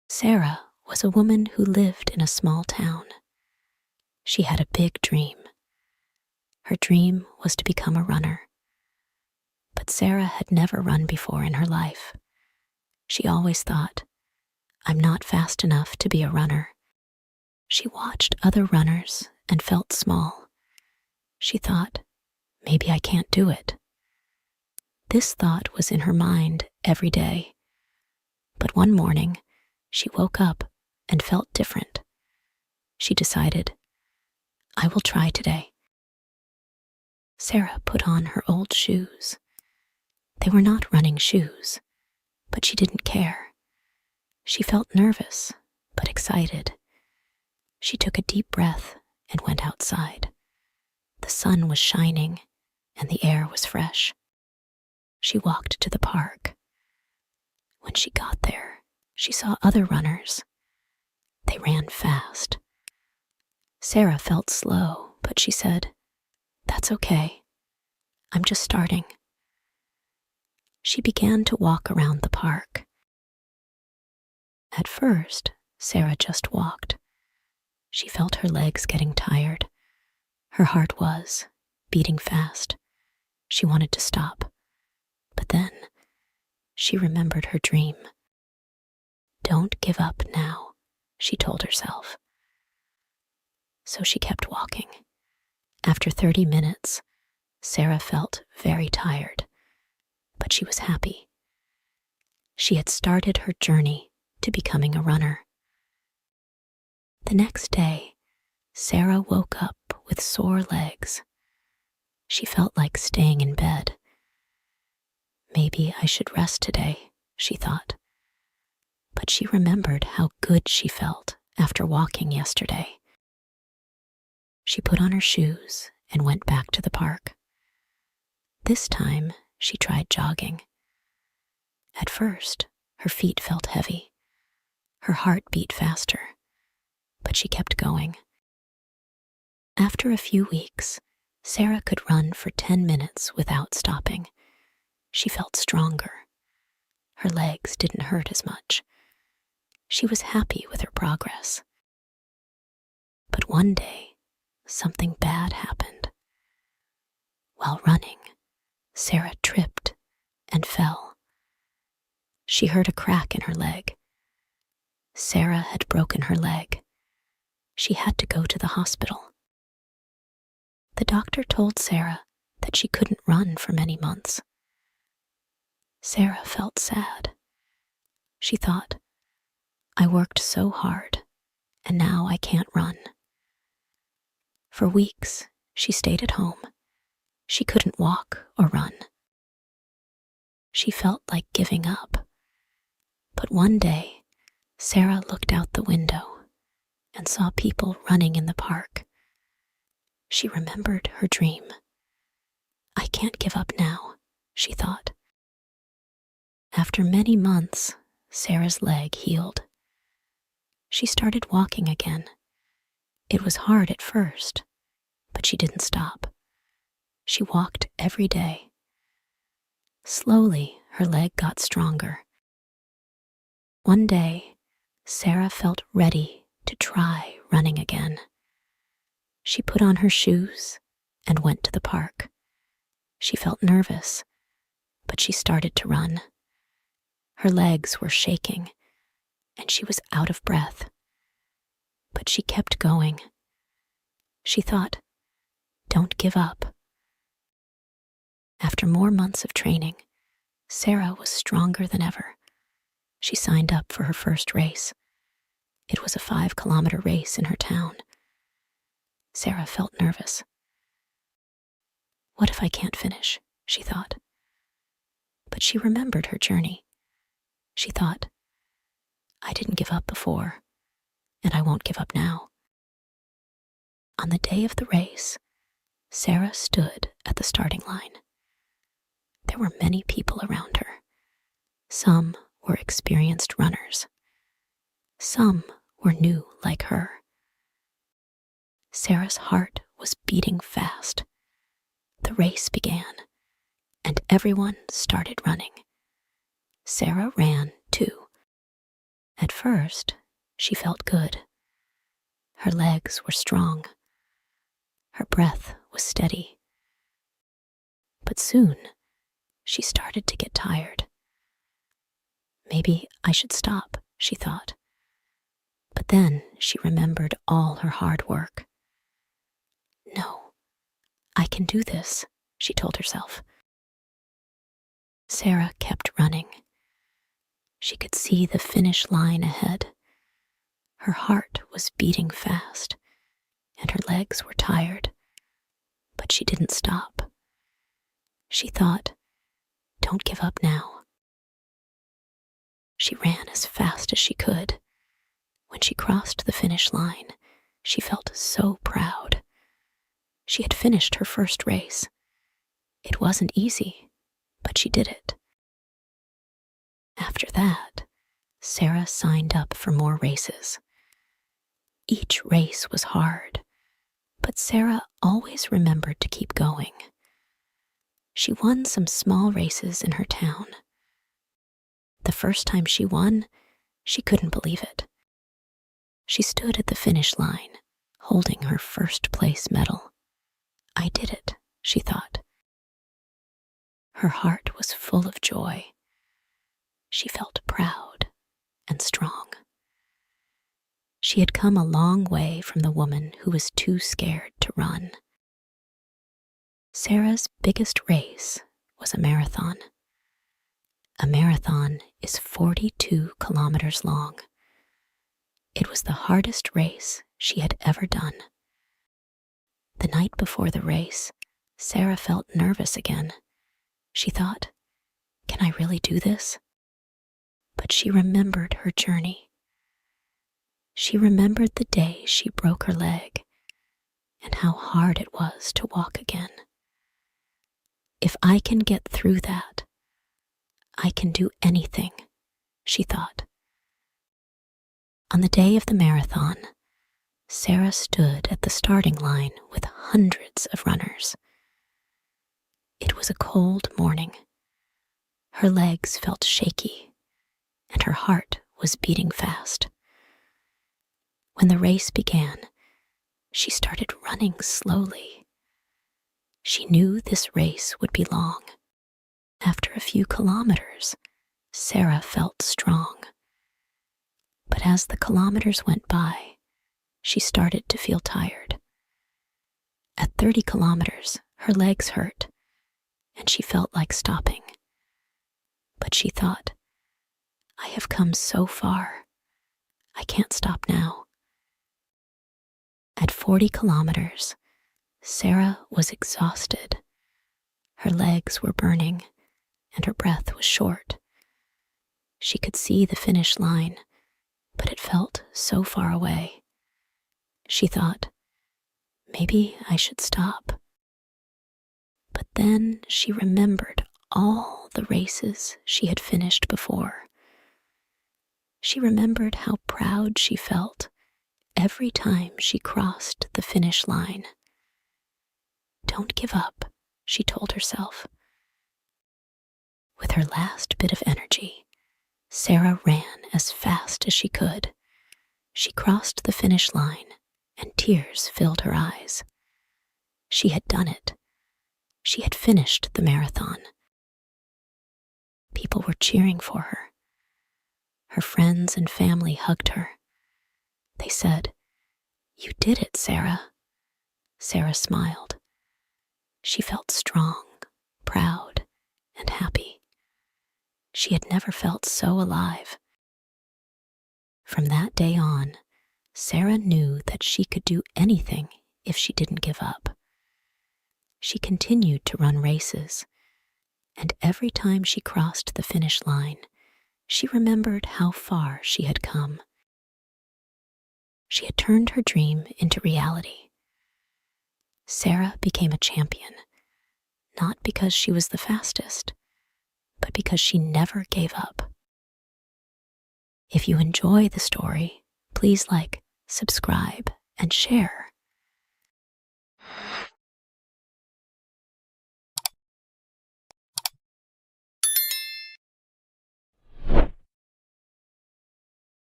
Sarah was a woman who lived in a small town. She had a big dream. Her dream was to become a runner. But Sarah had never run before in her life. She always thought, "I'm not fast enough to be a runner." She watched other runners and felt small. She thought, "Maybe I can't do it." This thought was in her mind every day. But one morning, she woke up and felt different. She decided, "I will try today." Sarah put on her old shoes. They were not running shoes, but she didn't care. She felt nervous, but excited. She took a deep breath and went outside. The sun was shining and the air was fresh. She walked to the park. When she got there, she saw other runners. They ran fast. Sarah felt slow, but she said, "That's okay. I'm just starting." She began to walk around the park. At first, Sarah just walked. She felt her legs getting tired. Her heart was beating fast. She wanted to stop. But then she remembered her dream. "Don't give up now," she told herself. So she kept walking. After 30 minutes, Sarah felt very tired, but she was happy. She had started her journey to becoming a runner. The next day, Sarah woke up with sore legs. She felt like staying in bed. "Maybe I should rest today," she thought. But she remembered how good she felt after walking yesterday. She put on her shoes and went back to the park. This time, she tried jogging. At first, her feet felt heavy. Her heart beat faster, but she kept going. After a few weeks, Sarah could run for 10 minutes without stopping. She felt stronger. Her legs didn't hurt as much. She was happy with her progress. But one day, something bad happened. While running, Sarah tripped and fell. She heard a crack in her leg. Sarah had broken her leg. She had to go to the hospital. The doctor told Sarah that she couldn't run for many months. Sarah felt sad. She thought, "I worked so hard, and now I can't run." For weeks, she stayed at home. She couldn't walk or run. She felt like giving up. But one day, Sarah looked out the window and saw people running in the park. She remembered her dream. "I can't give up now," she thought. After many months, Sarah's leg healed. She started walking again. It was hard at first, but she didn't stop. She walked every day. Slowly, her leg got stronger. One day, Sarah felt ready to try running again. She put on her shoes and went to the park. She felt nervous, but she started to run. Her legs were shaking, and she was out of breath. But she kept going. She thought, "Don't give up." After more months of training, Sarah was stronger than ever. She signed up for her first race. It was a 5-kilometer race in her town. Sarah felt nervous. "What if I can't finish?" she thought. But she remembered her journey. She thought, "I didn't give up before, and I won't give up now." On the day of the race, Sarah stood at the starting line. There were many people around her. Some were experienced runners. Some were new like her. Sarah's heart was beating fast. The race began, and everyone started running. Sarah ran too. At first, she felt good. Her legs were strong. Her breath was steady. But soon, she started to get tired. Maybe I should stop, she thought. But then she remembered all her hard work. No, I can do this, she told herself. Sarah kept running. She could see the finish line ahead. Her heart was beating fast, and her legs were tired. But she didn't stop. She thought, don't give up now. She ran as fast as she could. When she crossed the finish line, she felt so proud. She had finished her first race. It wasn't easy, but she did it. After that, Sarah signed up for more races. Each race was hard, but Sarah always remembered to keep going. She won some small races in her town. The first time she won, she couldn't believe it. She stood at the finish line, holding her first place medal. I did it, she thought. Her heart was full of joy. She felt proud and strong. She had come a long way from the woman who was too scared to run. Sarah's biggest race was a marathon. A marathon is 42 kilometers long. It was the hardest race she had ever done. The night before the race, Sarah felt nervous again. She thought, can I really do this? But she remembered her journey. She remembered the day she broke her leg and how hard it was to walk again. If I can get through that, I can do anything, she thought. On the day of the marathon, Sarah stood at the starting line with hundreds of runners. It was a cold morning. Her legs felt shaky, and her heart was beating fast. When the race began, she started running slowly. She knew this race would be long. After a few kilometers, Sarah felt strong. But as the kilometers went by, she started to feel tired. At 30 kilometers, her legs hurt, and she felt like stopping. But she thought, I have come so far. I can't stop now. At 40 kilometers, Sarah was exhausted. Her legs were burning, and her breath was short. She could see the finish line, but it felt so far away. She thought, maybe I should stop. But then she remembered all the races she had finished before. She remembered how proud she felt every time she crossed the finish line. Don't give up, she told herself. With her last bit of energy, Sarah ran as fast as she could. She crossed the finish line, and tears filled her eyes. She had done it. She had finished the marathon. People were cheering for her. Her friends and family hugged her. They said, "You did it, Sarah." Sarah smiled. She felt strong, proud, and happy. She had never felt so alive. From that day on, Sarah knew that she could do anything if she didn't give up. She continued to run races, and every time she crossed the finish line, she remembered how far she had come. She had turned her dream into reality. Sarah became a champion, not because she was the fastest, but because she never gave up. If you enjoy the story, please like, subscribe, and share.